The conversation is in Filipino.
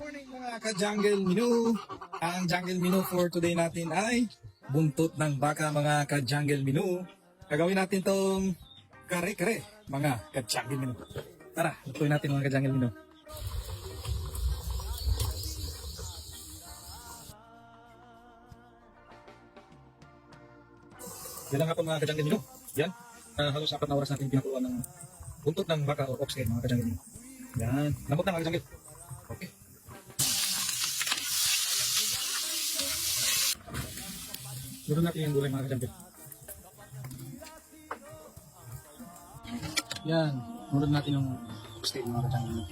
morning mga ka-jungle menu. Ang jungle menu for today natin ay buntot ng baka mga ka-jungle menu. Gagawin natin tong kare-kare mga ka-jungle menu. Tara, lutuin natin mga ka-jungle menu. Yan lang nga po mga ka-jungle menu. Yan. Halos 4 na oras natin pinakuluan ng buntot ng baka o ox mga ka-jungle menu. Yan. Lamot na mga ka-jungle. Okay. Luto natin yung gulay mga ka-jungle. Yan. Luto natin yung oxtail mga ka-jungle.